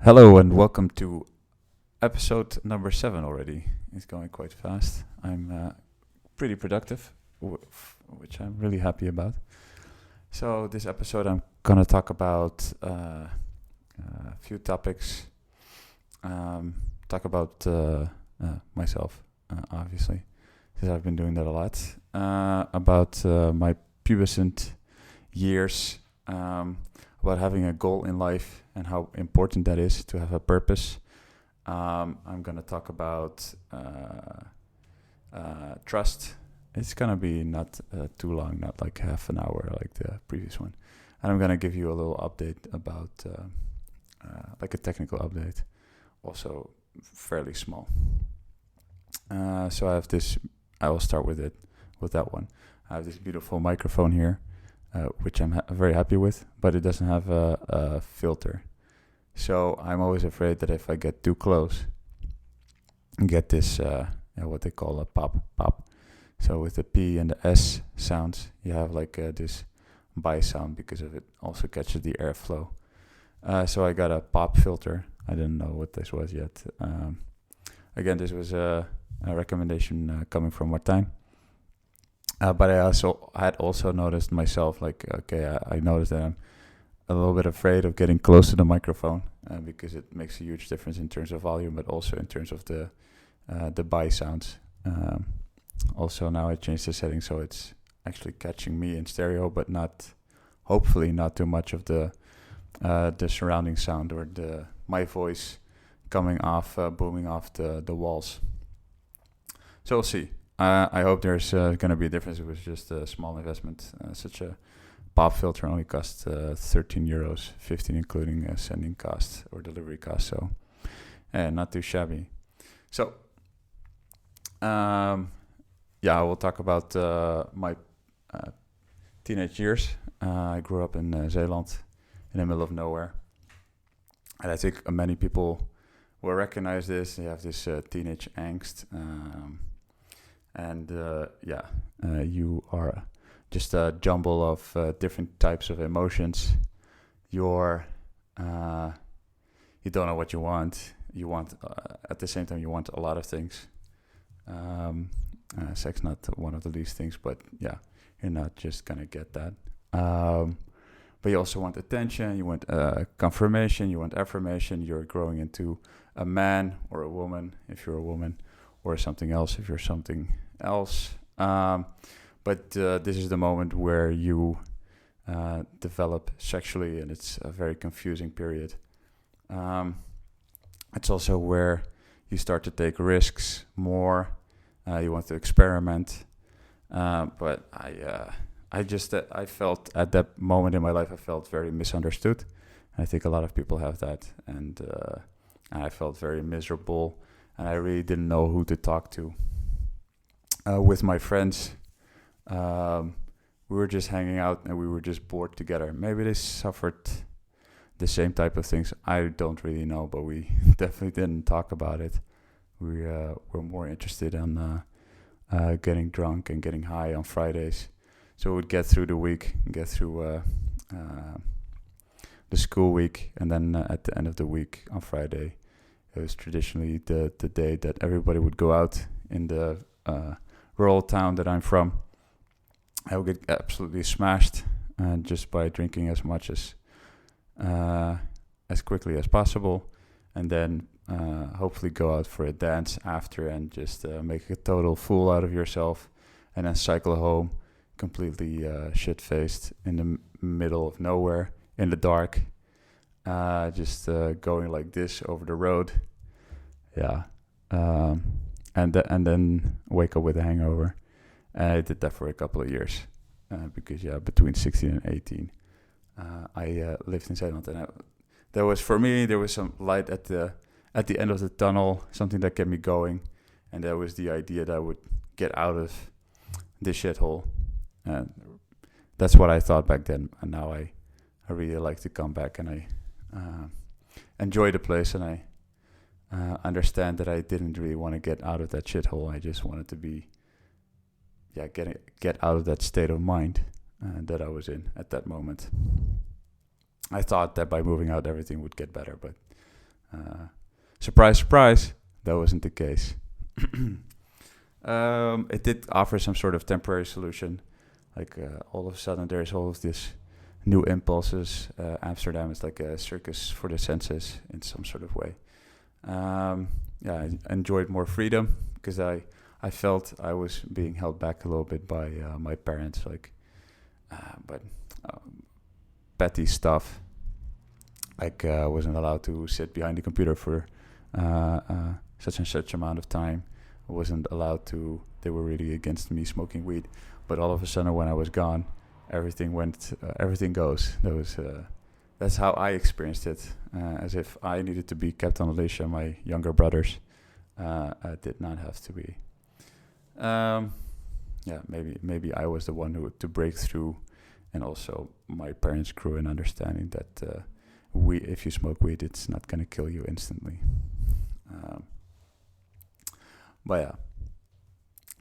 Hello and welcome to episode number 7 already. It's going quite fast. I'm pretty productive, which I'm really happy about. So this episode I'm gonna talk about a few topics. Talk about myself, obviously, because I've been doing that a lot. About my pubescent years. About having a goal in life and how important that is to have a purpose. I'm going to talk about trust. It's going to be not too long, not like half an hour like the previous one. And I'm going to give you a little update about, like a technical update, also fairly small. So I have this, I will start with that one. I have this beautiful microphone here. Which I'm very happy with, but it doesn't have a filter. So I'm always afraid that if I get too close and get this, what they call a pop. So with the P and the S sounds, you have like this bi sound because of it also catches the airflow. So I got a pop filter. I didn't know what this was yet. Again, this was a recommendation coming from Martijn. But I had also noticed myself, like, I noticed that I'm a little bit afraid of getting close to the microphone because it makes a huge difference in terms of volume, but also in terms of the bi sounds. Also, now I changed the setting so it's actually catching me in stereo, but hopefully not too much of the surrounding sound or my voice coming off, booming off the walls. So we'll see. I hope there's going to be a difference. It was just a small investment. Such a pop filter only cost €13, 15 including sending cost or delivery cost. So, not too shabby. So, I will talk about my teenage years. I grew up in Zeeland, in the middle of nowhere, and I think many people will recognize this. They have this teenage angst. You are just a jumble of different types of emotions. You don't know what you want. You want, at the same time, you want a lot of things. Sex not one of the least things, but yeah, you're not just gonna get that. But you also want attention. You want confirmation. You want affirmation. You're growing into a man or a woman if you're a woman, or something else if you're something else. But this is the moment where you develop sexually, and it's a very confusing period. It's also where you start to take risks more. You want to experiment. But I felt at that moment in my life, I felt very misunderstood. I think a lot of people have that. And I felt very miserable. And I really didn't know who to talk to. With my friends, we were just hanging out and we were just bored together. Maybe they suffered the same type of things. I don't really know, but we definitely didn't talk about it. We were more interested in getting drunk and getting high on Fridays. So we'd get through the week, get through the school week, and then at the end of the week on Friday, it was traditionally the day that everybody would go out in the rural town that I'm from. I would get absolutely smashed, and just by drinking as much as quickly as possible, and then hopefully go out for a dance after and just make a total fool out of yourself, and then cycle home completely shit-faced in the middle of nowhere in the dark, just going like this over the road. Yeah. And then wake up with a hangover. And I did that for a couple of years because between 16 and 18, I lived in Zeeland, and there was some light at the end of the tunnel, something that kept me going, and that was the idea that I would get out of this shithole. And that's what I thought back then, and now I really like to come back, and I enjoy the place, and I understand that I didn't really want to get out of that shithole. I just wanted to be, get out of that state of mind that I was in at that moment. I thought that by moving out, everything would get better, but Surprise, surprise, that wasn't the case. It did offer some sort of temporary solution. Like all of a sudden, there's all of this new impulses. Amsterdam is like a circus for the senses in some sort of way. I enjoyed more freedom because I felt I was being held back a little bit by my parents, but petty stuff. Like I wasn't allowed to sit behind the computer for such and such amount of time. I wasn't allowed to. They were really against me smoking weed. But all of a sudden, when I was gone, everything goes. That's how I experienced it, as if I needed to be kept on a leash, and my younger brothers did not have to be. Maybe I was the one who to break through, and also my parents grew in understanding that if you smoke weed, it's not gonna kill you instantly.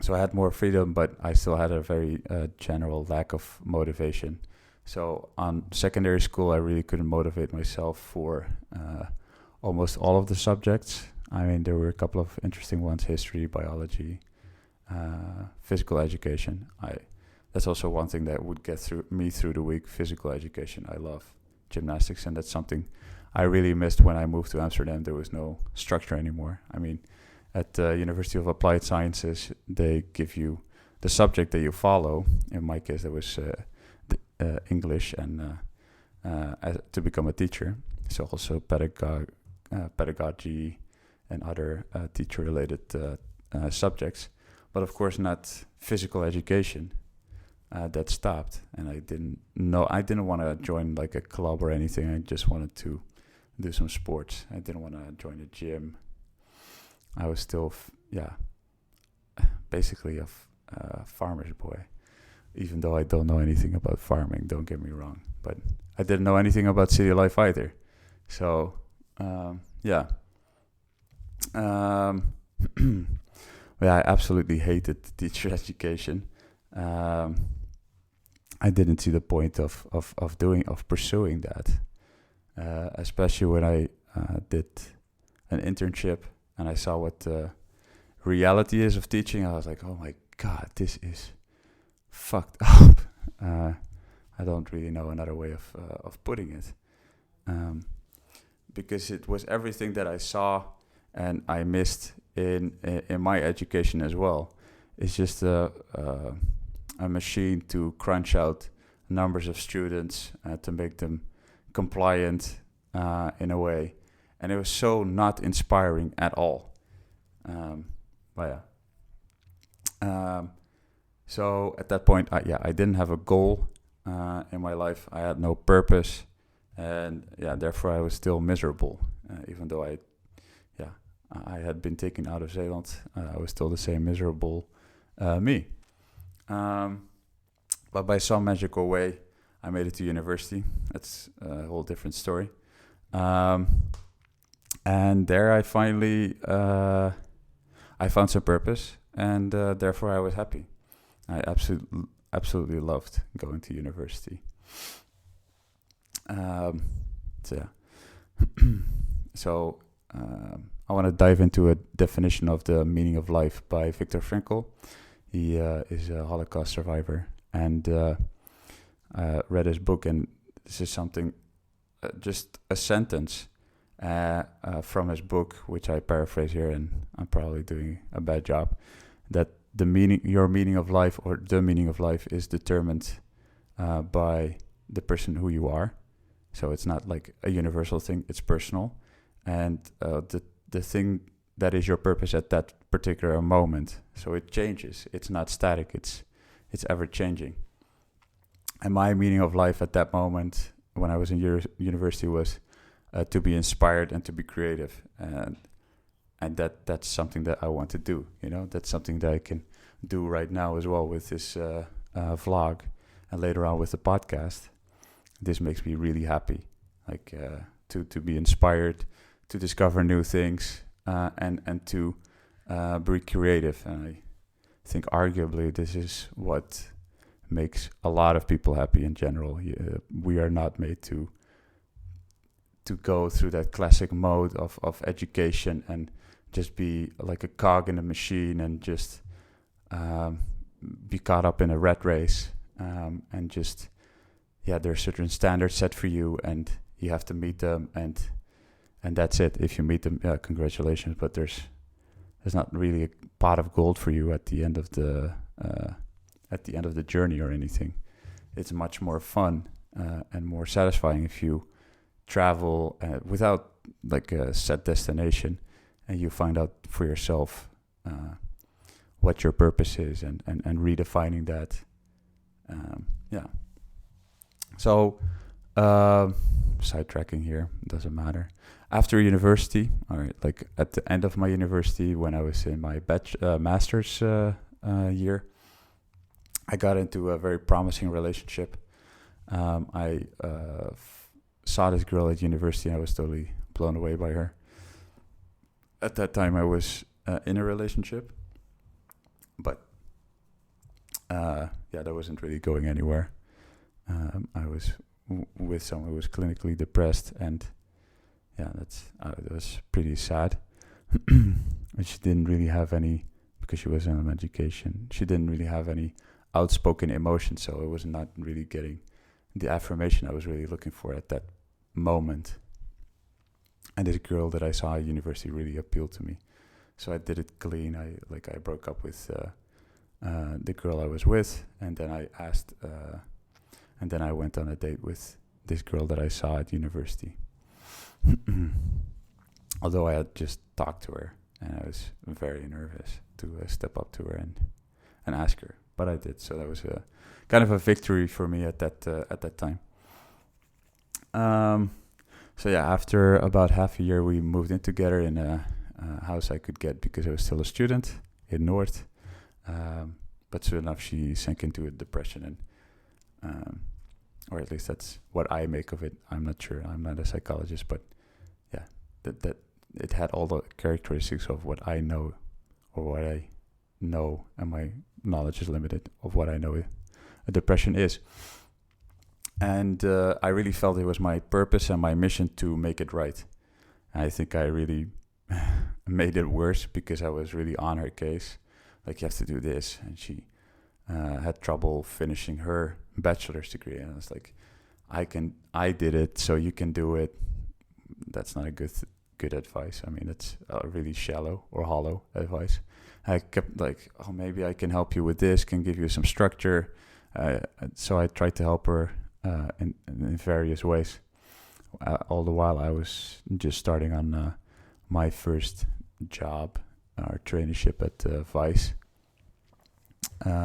So I had more freedom, but I still had a very general lack of motivation. So on secondary school, I really couldn't motivate myself for almost all of the subjects. I mean, there were a couple of interesting ones: history, biology, physical education. That's also one thing that would get me through the week. Physical education. I love gymnastics, and that's something I really missed when I moved to Amsterdam. There was no structure anymore. I mean, at the University of Applied Sciences, they give you the subject that you follow. In my case, that was English, and to become a teacher. So also pedagogy and other teacher-related subjects. But of course, not physical education. That stopped, and I didn't want to join like a club or anything. I just wanted to do some sports. I didn't want to join a gym. I was still, basically a farmer's boy, even though I don't know anything about farming. Don't get me wrong, but I didn't know anything about city life either. So, I absolutely hated teacher education. I didn't see the point of pursuing that, especially when I did an internship and I saw what the reality is of teaching. I was like, oh my God, this is fucked up. I don't really know another way of putting it, because it was everything that I saw and I missed in my education as well. It's just a machine to crunch out numbers of students to make them compliant in a way, and it was so not inspiring at all. So at that point, I didn't have a goal in my life. I had no purpose, and therefore I was still miserable, even though I had been taken out of Zeeland. I was still the same miserable me. But by some magical way, I made it to university. That's a whole different story. And there I finally, I found some purpose, and therefore I was happy. I absolutely loved going to university. So I want to dive into a definition of the meaning of life by Viktor Frankl. He is a Holocaust survivor, and I read his book, and this is something, just a sentence from his book, which I paraphrase here, and I'm probably doing a bad job, that your meaning of life, or the meaning of life, is determined by the person who you are. So it's not like a universal thing, it's personal. And the thing that is your purpose at that particular moment. So it changes. It's not static. It's ever changing. And my meaning of life at that moment, when I was in university, was to be inspired and to be creative, and that's something that I want to do. That's something that I can do right now as well with this vlog, and later on with the podcast. This makes me really happy, to be inspired, to discover new things, and to be creative. And I think arguably this is what makes a lot of people happy in general. We are not made to to go through that classic mode of education and just be like a cog in a machine and just be caught up in a rat race, and just, there are certain standards set for you and you have to meet them, and that's it. If you meet them, congratulations, but there's not really a pot of gold for you at the end of the journey or anything. It's much more fun and more satisfying if you travel without like a set destination, and you find out for yourself what your purpose is, and redefining that. So sidetracking here, doesn't matter. After university, all right, like at the end of my university, when I was in my master's year, I got into a very promising relationship. I saw this girl at university and I was totally blown away by her. At that time, I was in a relationship, but that wasn't really going anywhere. I was with someone who was clinically depressed, and that was pretty sad. And she didn't really have any, because she was on medication, she didn't really have any outspoken emotion, so it was not really getting the affirmation I was really looking for at that moment. And this girl that I saw at university really appealed to me, so I did it clean. I broke up with the girl I was with, and then I asked, and then I went on a date with this girl that I saw at university. Although I had just talked to her, and I was very nervous to step up to her and ask her, but I did. So that was a kind of a victory for me at that time. After about half a year, we moved in together in a house I could get because I was still a student in North. But soon enough, she sank into a depression, and or at least that's what I make of it. I'm not sure. I'm not a psychologist, but that it had all the characteristics of what I know, or what I know, and my knowledge is limited of what I know a depression is. And I really felt it was my purpose and my mission to make it right. And I think I really made it worse because I was really on her case. Like, you have to do this. And she had trouble finishing her bachelor's degree. And I was like, I did it, so you can do it. That's not a good advice. I mean, that's really shallow or hollow advice. I kept like, oh, maybe I can help you with this, can give you some structure. So I tried to help her in various ways. All the while I was just starting on my first job or traineeship at Vice,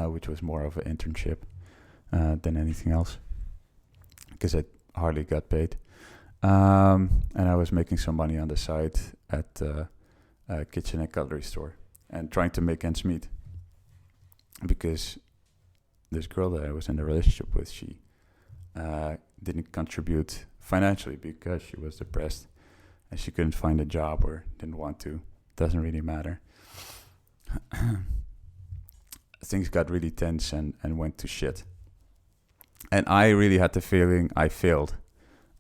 which was more of an internship than anything else, because I hardly got paid. And I was making some money on the side at a kitchen and cutlery store and trying to make ends meet, because this girl that I was in a relationship with, she didn't contribute financially because she was depressed and she couldn't find a job or didn't want to. Doesn't really matter. Things got really tense and went to shit. And I really had the feeling I failed.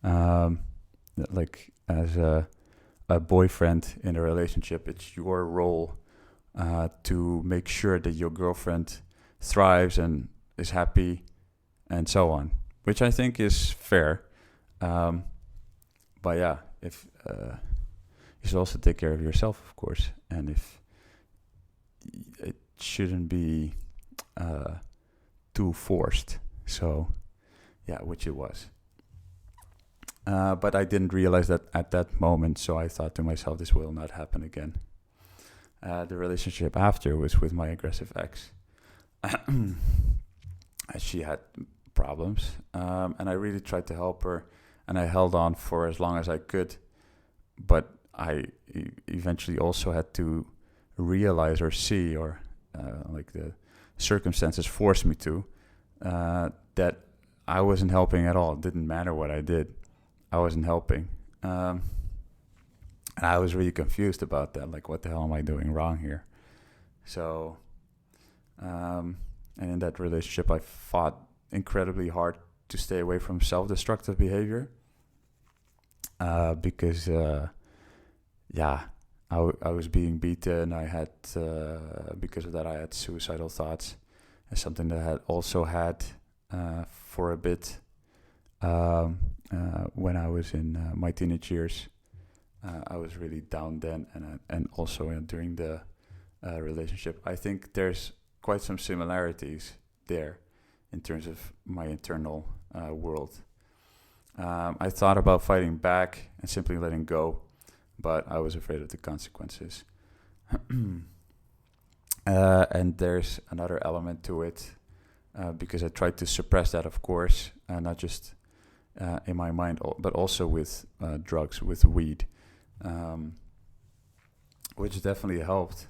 Like, as a boyfriend in a relationship, it's your role to make sure that your girlfriend thrives and is happy and so on, which I think is fair. But yeah, if you should also take care of yourself, of course, and if it shouldn't be too forced. So yeah, which it was. But I didn't realize that at that moment, so I thought to myself, this will not happen again. The relationship after was with my aggressive ex. She had problems, and I really tried to help her, and I held on for as long as I could. But I eventually also had to realize or see, or like the circumstances forced me to, that I wasn't helping at all. It didn't matter what I did. I wasn't helping. And I was really confused about that. Like, what the hell am I doing wrong here? So, and in that relationship, I fought incredibly hard to stay away from self-destructive behavior. because yeah, I was being beaten. I had because of that I had suicidal thoughts. It's something that I had also had for a bit when I was in my teenage years. I was really down then, and also during the relationship. I think there's quite some similarities there in terms of my internal world. I thought about fighting back and simply letting go, but I was afraid of the consequences. And there's another element to it, because I tried to suppress that, of course, not just in my mind, but also with drugs, with weed, which definitely helped.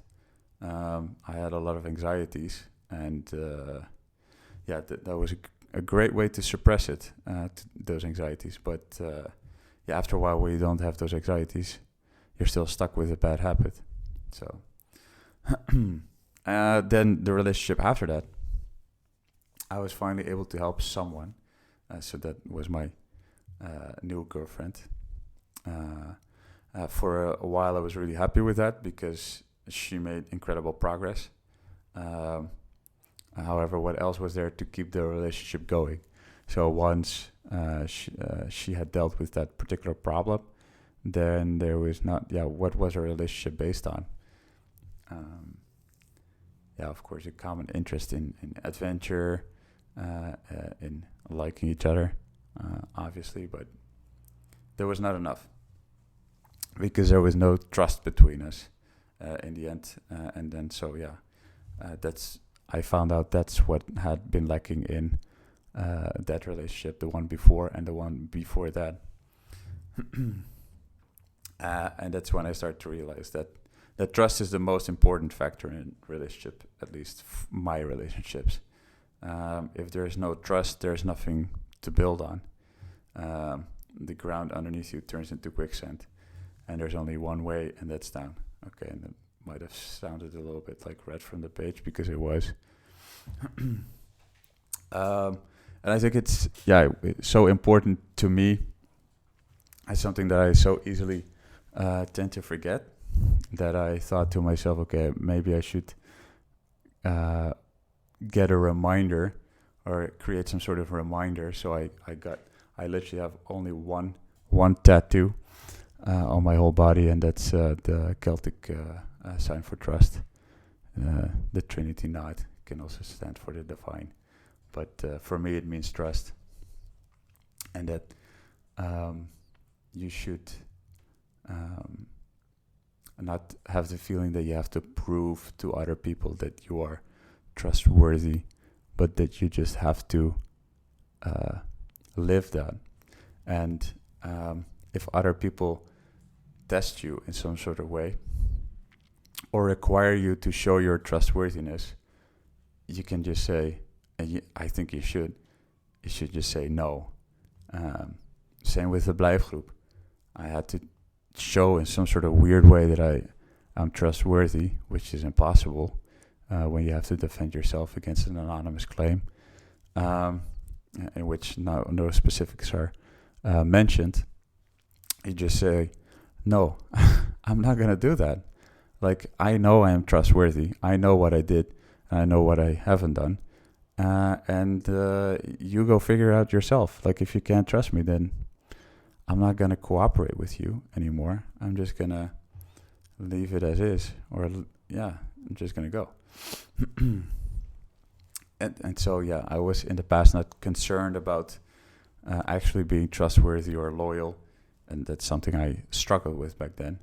I had a lot of anxieties, and that was a great way to suppress it, those anxieties. But after a while, when you don't have those anxieties, you're still stuck with a bad habit. So then the relationship after that, I was finally able to help someone. So that was my new girlfriend. For a while, I was really happy with that because she made incredible progress. However, what else was there to keep the relationship going? So once she had dealt with that particular problem, then there was what was our relationship based on? Of course, a common interest in adventure, in liking each other, obviously, but there was not enough because there was no trust between us in the end. And then, I found out that's what had been lacking in that relationship, the one before and the one before that. And that's when I started to realize that trust is the most important factor in relationship, at least my relationships. If there is no trust, there's nothing to build on. The ground underneath you turns into quicksand, and there's only one way, and that's down. Okay, and it might have sounded a little bit like read from the page because it was. And I think it's so important to me. It's something that I so easily tend to forget, that I thought to myself, okay, maybe I should get a reminder or create some sort of reminder. So I literally have only one tattoo on my whole body, and that's the Celtic sign for trust. The Trinity knot can also stand for the divine, but for me it means trust, and that you should not have the feeling that you have to prove to other people that you are trustworthy, but that you just have to live that. And if other people test you in some sort of way or require you to show your trustworthiness, you can just say, I think you should just say no. Same with the blijfgroep. I had to show in some sort of weird way that I'm trustworthy, which is impossible when you have to defend yourself against an anonymous claim, in which no specifics are mentioned. You just say, no, I'm not going to do that. Like, I know I am trustworthy. I know what I did, and I know what I haven't done. And you go figure out yourself. Like, if you can't trust me, then I'm not going to cooperate with you anymore. I'm just going to leave it as is. Or, I'm just going to go. and so, I was in the past not concerned about actually being trustworthy or loyal. And that's something I struggled with back then.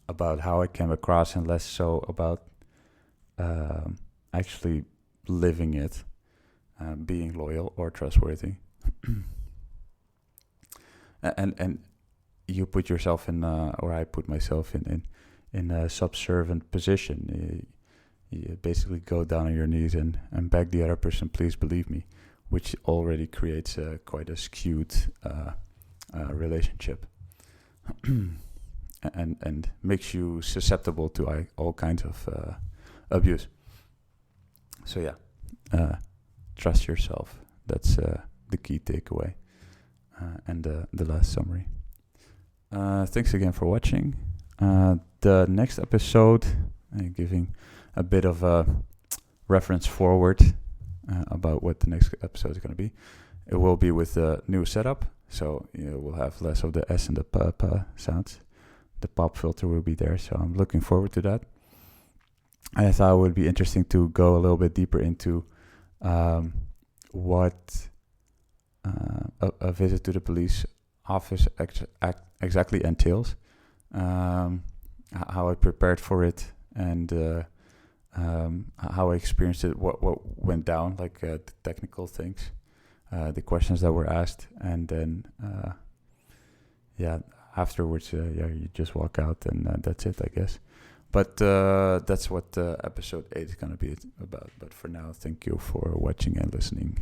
About how I came across, and less so about actually living it, being loyal or trustworthy. and you put yourself in, or I put myself in a subservient position. You basically go down on your knees and beg the other person, please believe me, which already creates quite a skewed relationship. and makes you susceptible to all kinds of abuse. So trust yourself. That's the key takeaway. and the last summary. Thanks again for watching. The next episode, giving a bit of a reference forward about what the next episode is going to be. It will be with the new setup, so we'll have less of the S and the P sounds. The pop filter will be there, so I'm looking forward to that. I thought it would be interesting to go a little bit deeper into what a visit to the police office exactly entails, how I prepared for it, and how I experienced it, what went down, like the technical things, the questions that were asked, and then afterwards you just walk out and that's it, I guess. But that's what episode 8 is going to be about. But for now, thank you for watching and listening.